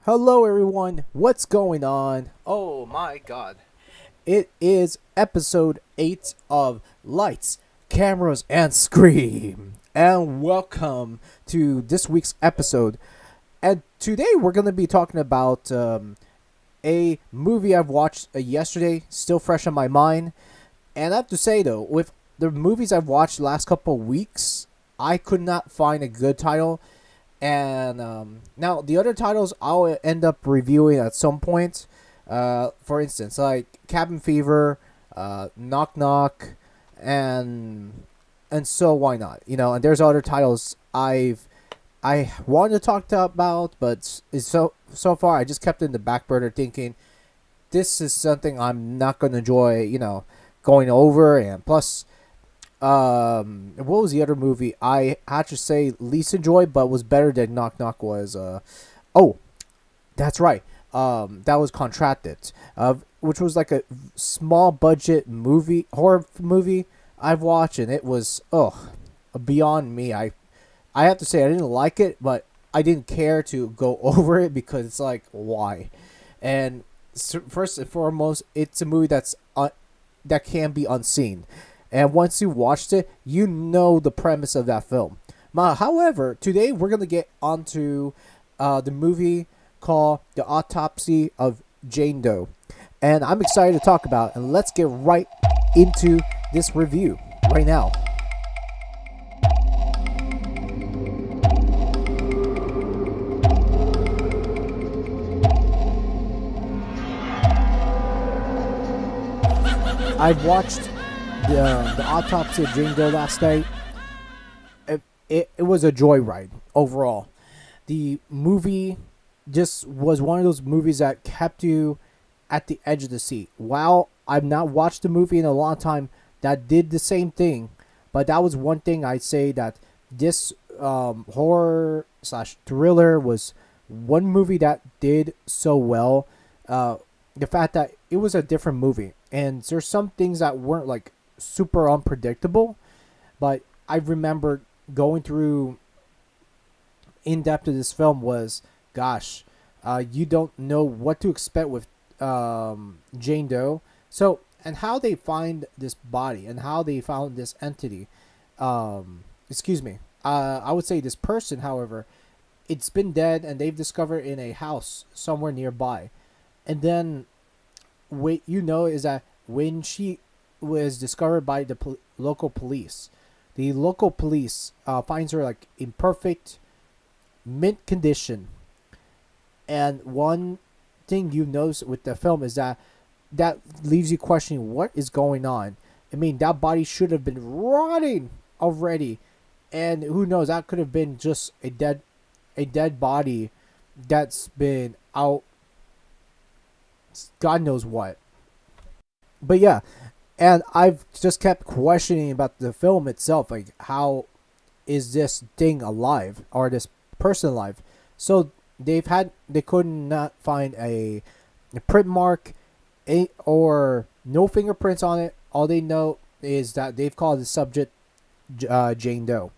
Hello, everyone. What's going on? Oh my god. It is episode 8 of Lights, Cameras, and Scream. And welcome to this week's episode. And today we're going to be talking about a movie I've watched yesterday, still fresh on my mind. And I have to say, though, with the movies I've watched the last couple of weeks, I could not find a good title. And now the other titles I'll end up reviewing at some point. For instance, like Cabin Fever, Knock Knock, and so why not? And there's other titles I wanted to talk about, but so far I just kept it in the back burner, thinking this is something I'm not gonna enjoy. Going over, and plus what was the other movie I had to say least enjoyed but was better than Knock Knock was oh, that's right. That was Contracted, which was like a small budget horror movie I've watched, and it was beyond me. I have to say I didn't like it, but I didn't care to go over it because it's like, why? And first and foremost, it's a movie that can be unseen. And once you watched it, you know the premise of that film. However, today we're going to get onto the movie called The Autopsy of Jane Doe. And I'm excited to talk about it. And let's get right into this review right now. I watched the Autopsy of Jane Doe last night. It was a joyride overall. The movie just was one of those movies that kept you at the edge of the seat. While I've not watched the movie in a long time that did the same thing, but that was one thing I'd say that this horror slash thriller was one movie that did so well. The fact that it was a different movie, and there's some things that weren't like super unpredictable, but I remember going through in depth of this film was, gosh, you don't know what to expect with Jane Doe. So, and how they find this body and how they found this entity. Excuse me. I would say this person, however, it's been dead and they've discovered in a house somewhere nearby. And then, what is that when she was discovered by the local police, the local police finds her like in perfect mint condition. And one thing you notice with the film is that leaves you questioning what is going on. I mean, that body should have been rotting already, and who knows, that could have been just a dead body that's been out God knows what. But yeah, and I've just kept questioning about the film itself, like how is this thing alive or this person alive? So they could not find a print mark, or no fingerprints on it. All they know is that they've called the subject Jane Doe,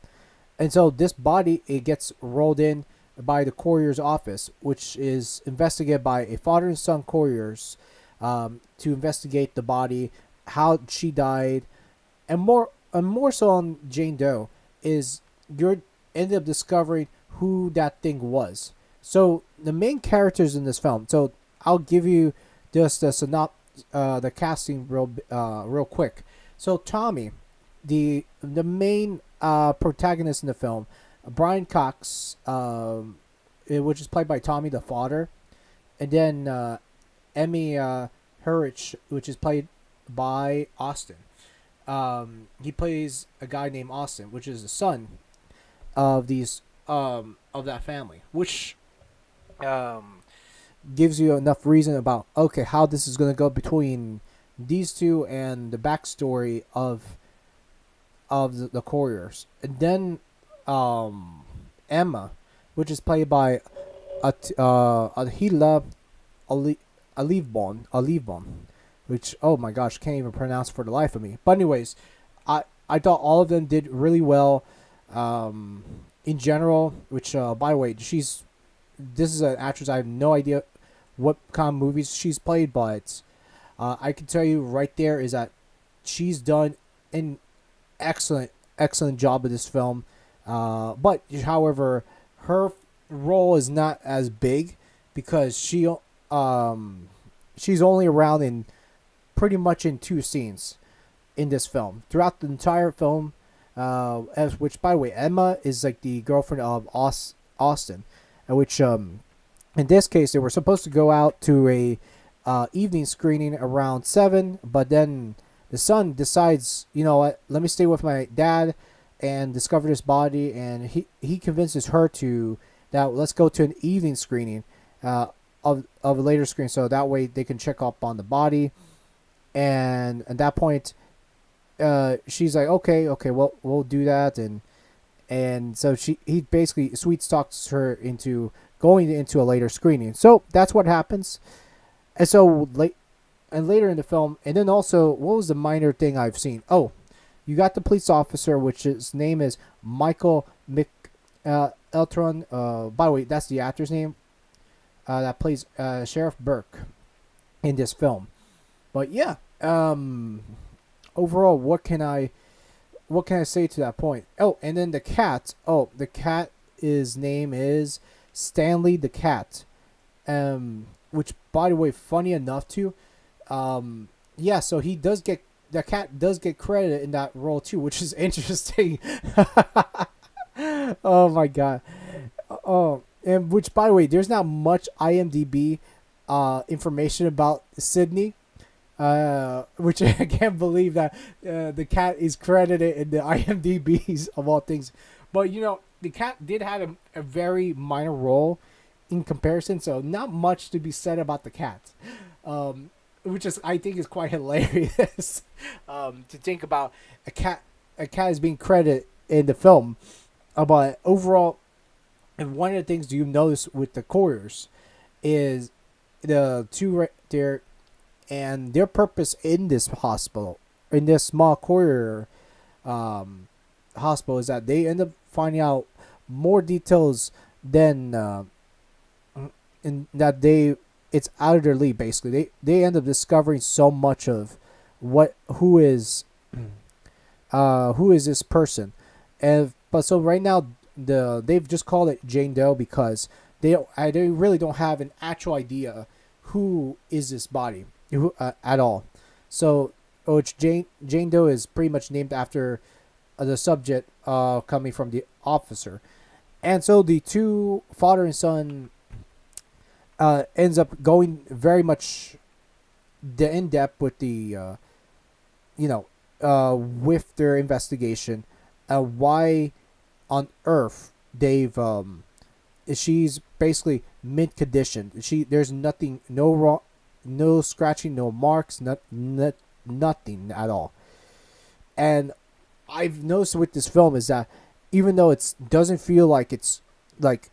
and so this body, it gets rolled in by the courier's office, which is investigated by a father and son couriers, to investigate the body, how she died, and more so on Jane Doe is you're end up discovering who that thing was. So the main characters in this film. So I'll give you just the casting real quick. So Tommy, the main protagonist in the film, Brian Cox, which is played by Tommy the father, and then Emmy Hurich, which is played by Austin. He plays a guy named Austin, which is the son of that family, which gives you enough reason about how this is gonna go between these two and the backstory of the couriers, and then Emma, which is played by Ahila Alivbon, which, oh my gosh, can't even pronounce for the life of me. But anyways, I thought all of them did really well in general. Which by the way, she's this is an actress I have no idea what kind of movies she's played, but I can tell you right there is that she's done an excellent job of this film. But however, her role is not as big because she's only around in pretty much in two scenes in this film throughout the entire film. As which, by the way, Emma is like the girlfriend of Austin, which in this case they were supposed to go out to a evening screening around 7, but then the son decides, you know what, let me stay with my dad and discover this body, and he convinces her to that let's go to an evening screening of a later screen, so that way they can check up on the body. And at that point, she's like, okay, well, we'll do that, and so he basically sweet talks her into going into a later screening. So that's what happens, and so later in the film, and then also, what was the minor thing I've seen? Oh, you got the police officer, which his name is Michael Eltron. By the way, that's the actor's name that plays Sheriff Burke in this film. But yeah, overall, what can I say to that point? Oh, and then the cat. Oh, the cat. His name is Stanley the cat. Which, by the way, funny enough too. Yeah, so the cat does get credit in that role too, which is interesting. Oh my god. Oh, and which, by the way, there's not much IMDb information about Sydney. Which I can't believe that the cat is credited in the IMDb's of all things. But you know, the cat did have a very minor role in comparison, so not much to be said about the cat. Which is, I think, is quite hilarious to think about a cat is being credited in the film. But overall, and one of the things you notice with the couriers is the two right there, and their purpose in this hospital, in this small courier hospital, is that they end up finding out more details than in that it's out of their league. Basically, they end up discovering so much of who is this person, but so right now they've just called it Jane Doe because they really don't have an actual idea who is this body at all. So which Jane Doe is pretty much named after the subject coming from the officer, and so the two father and son ends up going very much in depth with the with their investigation, why on earth she's basically mint condition. There's nothing, no wrong, no scratching, no marks, nothing at all. And I've noticed with this film is that even though it doesn't feel like it's like,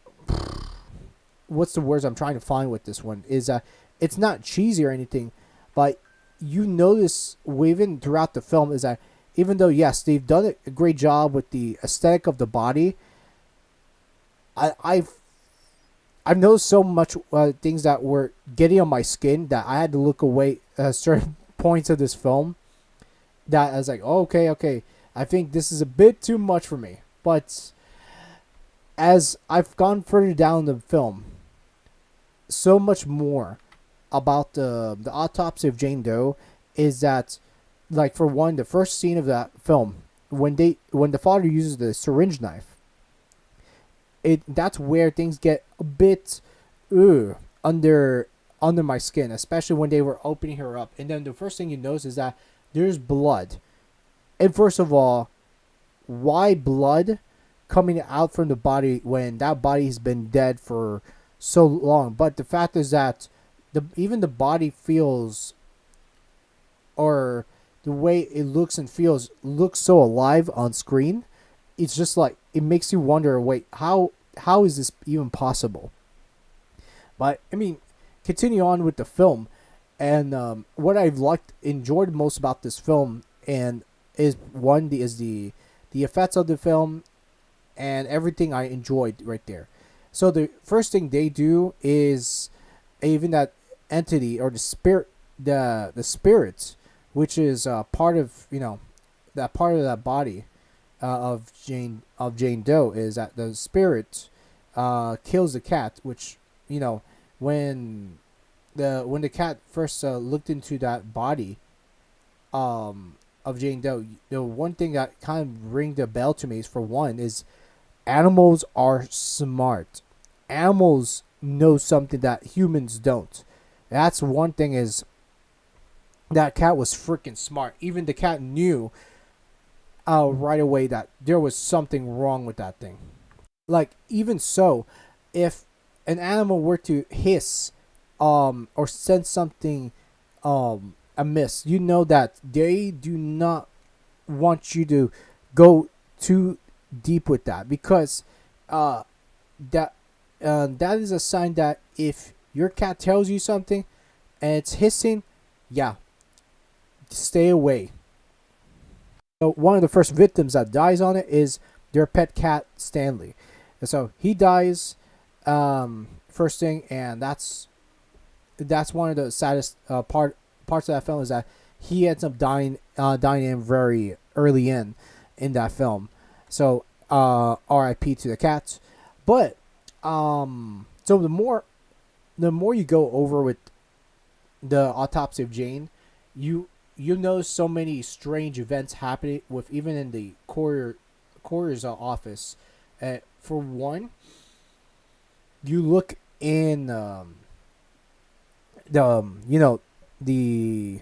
what's the words I'm trying to find with this one, is that it's not cheesy or anything, but you notice even throughout the film is that even though, yes, they've done a great job with the aesthetic of the body, I've noticed so much things that were getting on my skin that I had to look away at certain points of this film, that I was like, oh, okay, I think this is a bit too much for me. But as I've gone further down the film, so much more about the Autopsy of Jane Doe is that, like, for one, the first scene of that film, when the father uses the syringe knife, that's where things get a bit under my skin, especially when they were opening her up. And then the first thing you notice is that there's blood. And first of all, why blood coming out from the body when that body has been dead for so long? But the fact is that even the body feels, or the way it looks and feels, looks so alive on screen. It's just like, it makes you wonder, wait, how is this even possible? But I mean, continue on with the film, and what I've enjoyed most about this film, and is the effects of the film, and everything I enjoyed right there. So the first thing they do is even that entity or the spirit, which is part of that part of that body of Jane Doe, is that the spirit kills the cat, which you know when the cat first looked into that body of Jane Doe, the one thing that kind of ring the bell to me is, for one, is animals are smart. Animals know something that humans don't. That's one thing, is that cat was freaking smart. Even the cat knew right away that there was something wrong with that thing. Like, even so, if an animal were to hiss or sense something amiss, you know that they do not want you to go too deep with that, because uh, that that is a sign that if your cat tells you something and it's hissing, yeah, stay away. So one of the first victims that dies on it is their pet cat Stanley, and so he dies first thing, and that's one of the saddest parts of that film, is that he ends up dying in very early in that film. So R.I.P. to the cats. But so the more you go over with the Autopsy of Jane, you know so many strange events happening with, even in the coroner's office. For one, you look in the the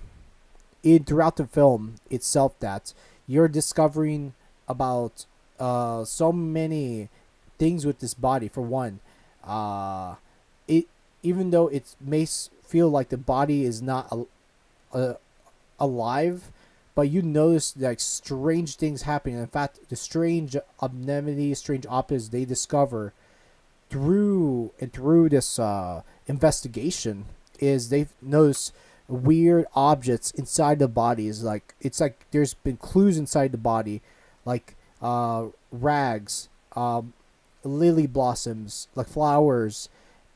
throughout the film itself, that you're discovering about so many things with this body. For one, it even though it may feel like the body is not alive, but you notice like strange things happening. In fact, the strange abnormality, strange objects they discover through this investigation, is they've noticed weird objects inside the bodies. Like, it's like there's been clues inside the body, like rags, lily blossoms, like flowers,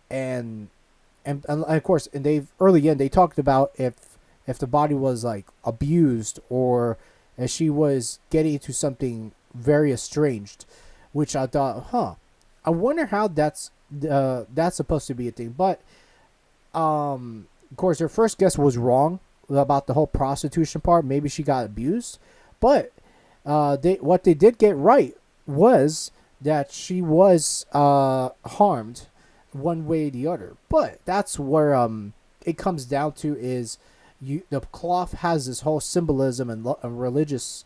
and of course, and they've early in they talked about if the body was like abused, or if she was getting into something very estranged, which I thought, I wonder how that's supposed to be a thing. But of course, their first guess was wrong about the whole prostitution part. Maybe she got abused, but what they did get right was that she was harmed one way or the other. But that's where it comes down to, is the cloth has this whole symbolism and religious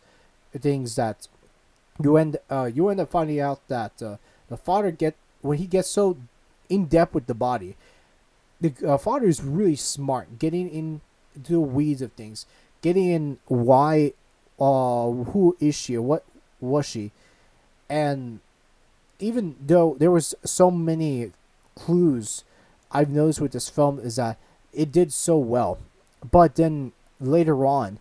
things, that you end up finding out that the father when he gets so in depth with the body, the father is really smart, getting into the weeds of things, getting in why, who is she, or what was she, and even though there was so many clues I've noticed with this film, is that it did so well, but then later on,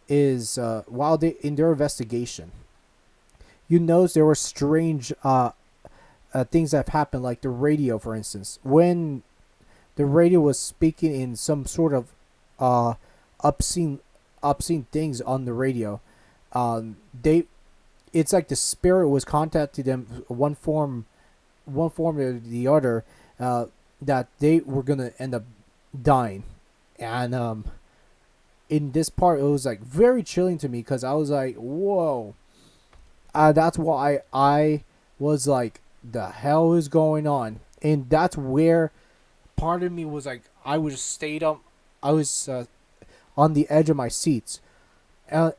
is while they in their investigation, you notice there were strange things that have happened, like the radio, for instance, when the radio was speaking in some sort of obscene things on the radio. It's like the spirit was contacting them one form or the other, that they were gonna end up dying, and in this part it was like very chilling to me, because I was like, whoa, that's why I was like, the hell is going on, and that's where part of me was like, I was stayed up, I was on the edge of my seats, and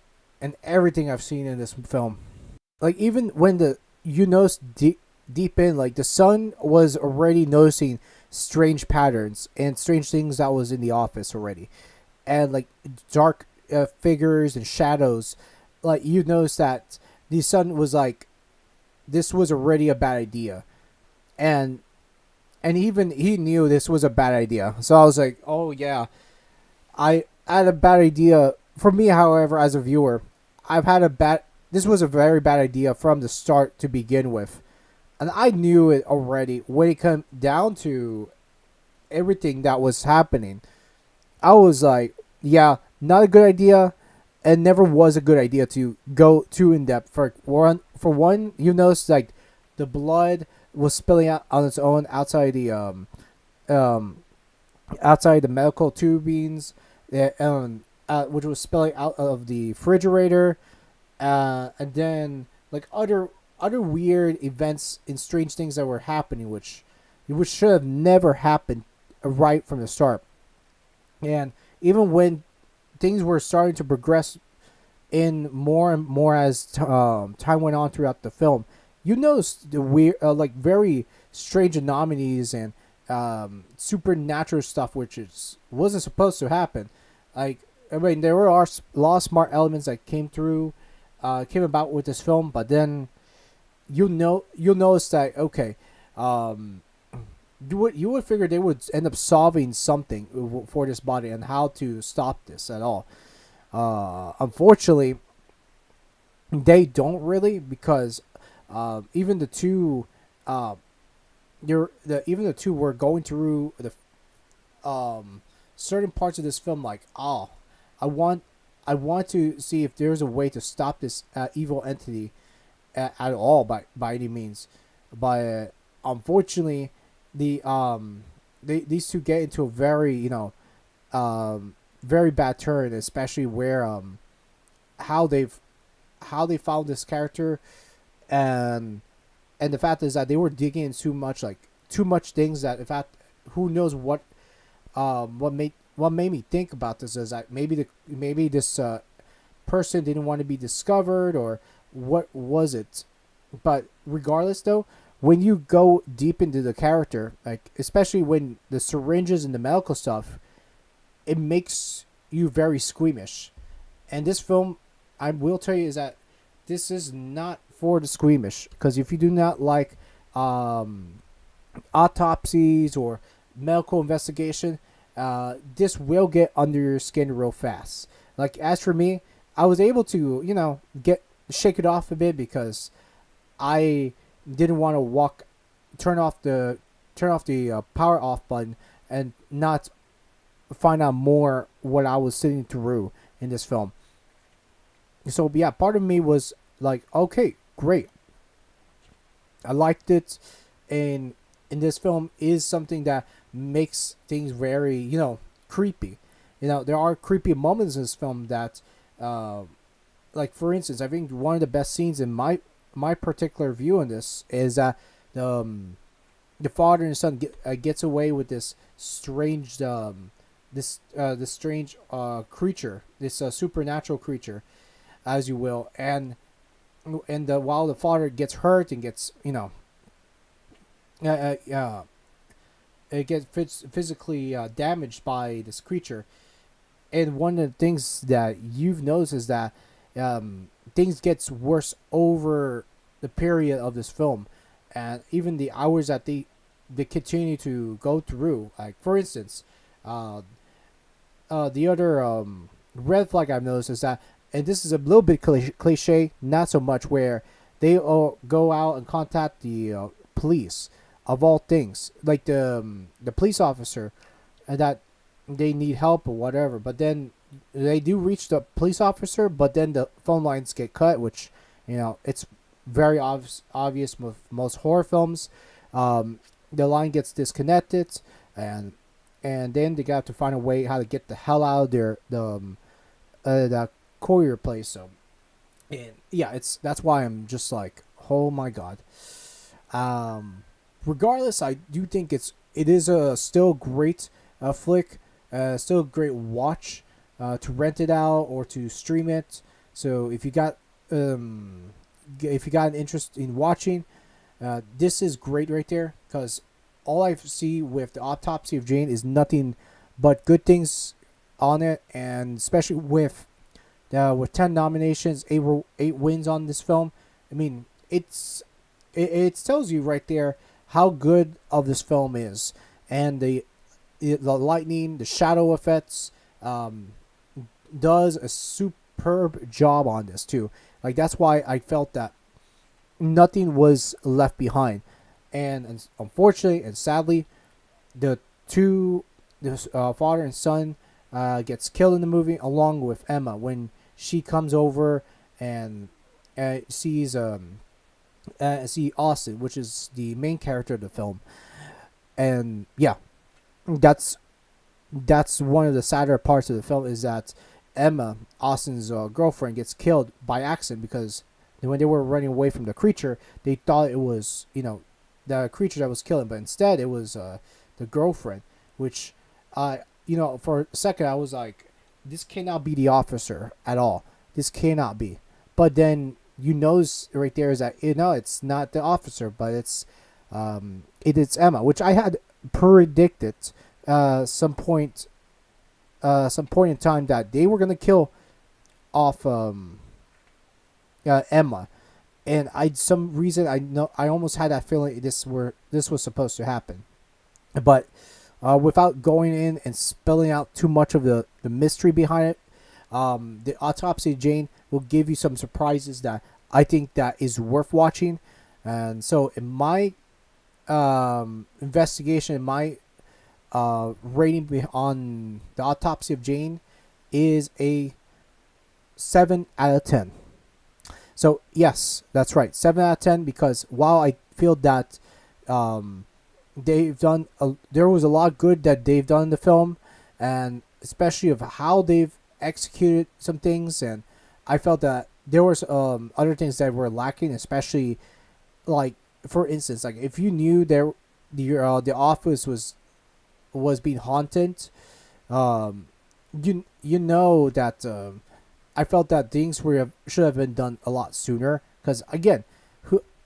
everything I've seen in this film, like even when notice deep in, like the son was already noticing strange patterns and strange things that was in the office already, and like dark figures and shadows, like you notice that the son was like, this was already a bad idea, and even he knew this was a bad idea. So I was like, oh yeah, I had a bad idea. For me, however, as a viewer, this was a very bad idea from the start to begin with. and I knew it already when it came down to everything that was happening. I was like, yeah, not a good idea. It never was a good idea to go too in depth. For one, you notice like the blood was spilling out on its own um outside the medical tubings, which was spilling out of the refrigerator, and then like other weird events and strange things that were happening, which should have never happened right from the start. And even when things were starting to progress in more and more as time went on throughout the film, you noticed the weird, like very strange anomalies and supernatural stuff, which is wasn't supposed to happen. Like I mean, there were a lot of smart elements that came about with this film, but then you'll notice that okay, um, you would figure they would end up solving something for this body and how to stop this at all. Unfortunately, they don't really because even the two, uh, even the two were going through the certain parts of this film like I want I want to see if there's a way to stop this evil entity at all by any means, but unfortunately, these two get into a very very bad turn, especially where how they've how they found this character, and the fact is that they were digging in too much things that in fact who knows what made me think about this is that maybe this person didn't want to be discovered or what was it, but regardless though, when you go deep into the character, like especially when the syringes and the medical stuff, it makes you very squeamish. And this film, I will tell you, is that this is not for the squeamish. Because if you do not like autopsies or medical investigation, this will get under your skin real fast. Like as for me, I was able to get shake it off a bit because I didn't want to turn off the power off button and not find out more what I was sitting through in this film. So yeah, part of me was like, okay, great. I liked it, and in this film is something that makes things very creepy. There are creepy moments in this film that, like for instance, I think one of the best scenes in my particular view on this is that the father and son gets away with this strange this strange creature, this supernatural creature, as you will, and while the father gets hurt and gets it gets physically damaged by this creature, and one of the things that you've noticed is that things gets worse over the period of this film, and even the hours that they continue to go through. Like for instance, the other red flag I've noticed is that, and this is a little bit cliche, not so much, where they all go out and contact the police of all things, like the police officer, and that they need help or whatever. But then they do reach the police officer, but then the phone lines get cut, which it's very obvious with most horror films. The line gets disconnected, and then they got to find a way how to get the hell out of the courier place. So, and yeah, that's why I'm just like, oh my god. Regardless, I do think it is a still great flick, still a great watch, to rent it out or to stream it. So if you got an interest in watching, this is great right there, because all I see with the Autopsy of Jane is nothing but good things on it, and especially with 10 nominations, eight wins on this film. I mean, it tells you right there how good of this film is, and the lightning, the shadow effects, does a superb job on this too. Like that's why I felt that nothing was left behind. and unfortunately and sadly, the two, father and son, gets killed in the movie along with Emma when she comes over and sees see Austin, which is the main character of the film. And yeah, that's one of the sadder parts of the film, is that Emma, Austin's girlfriend, gets killed by accident because when they were running away from the creature, they thought it was, the creature that was killing, but instead it was the girlfriend, which, for a second I was like, this cannot be the officer at all. This cannot be. But then you notice right there is that, it's not the officer, but it's Emma, which I had predicted some point in time that they were gonna kill off Emma, and some reason I almost had that feeling this was supposed to happen, but without going in and spelling out too much of the mystery behind it, the Autopsy of Jane will give you some surprises that I think that is worth watching. And so in my investigation, my rating on the Autopsy of Jane is a 7 out of 10. So yes, that's right, 7 out of 10, because while I feel that they've done there was a lot good that they've done in the film, and especially of how they've executed some things, and I felt that there was other things that were lacking, especially, like, for instance, like, if you knew the office was being haunted, you know that I felt that things should have been done a lot sooner, because again,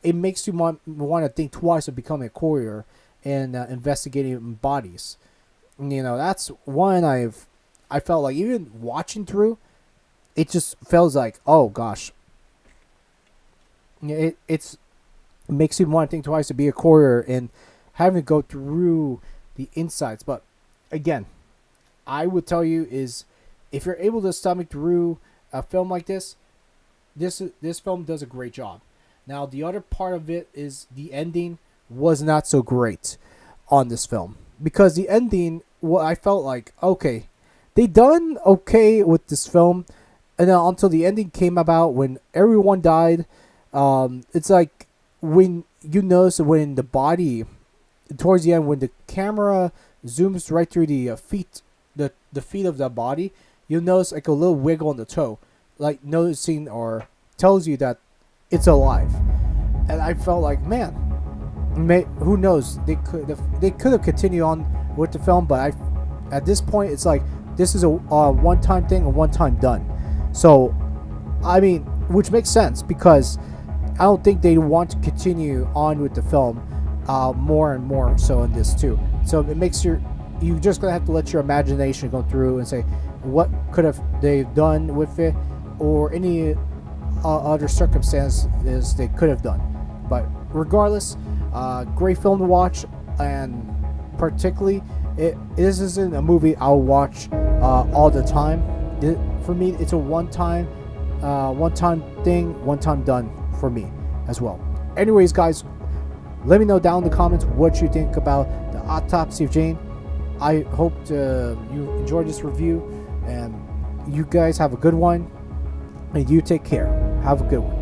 it makes you want to think twice of becoming a courier and investigating bodies. That's one I felt like, even watching through, it just feels like, oh gosh, it makes you want to think twice to be a courier and having to go through the insights. But again, I would tell you is, if you're able to stomach through a film like this film does a great job. Now, the other part of it is the ending was not so great on this film, because the ending, I felt like, okay, they done okay with this film, and then until the ending came about when everyone died. It's like when you notice when the body, towards the end, when the camera zooms right through the feet, the feet of the body, you'll notice like a little wiggle on the toe, like noticing or tells you that it's alive. And I felt like, man, who knows? They could have continued on with the film, but at this point, it's like, this is a one-time thing, a one-time done. So, I mean, which makes sense, because I don't think they want to continue on with the film more and more so in this too. So it makes you just gonna have to let your imagination go through and say, what could have they done with it, or any other circumstances they could have done. But regardless, great film to watch, and particularly, this isn't a movie I'll watch all the time. For me, it's a one-time thing, one-time done for me as well. Anyways, guys, let me know down in the comments what you think about the Autopsy of Jane. I hope you enjoyed this review, and you guys have a good one, and you take care. Have a good one.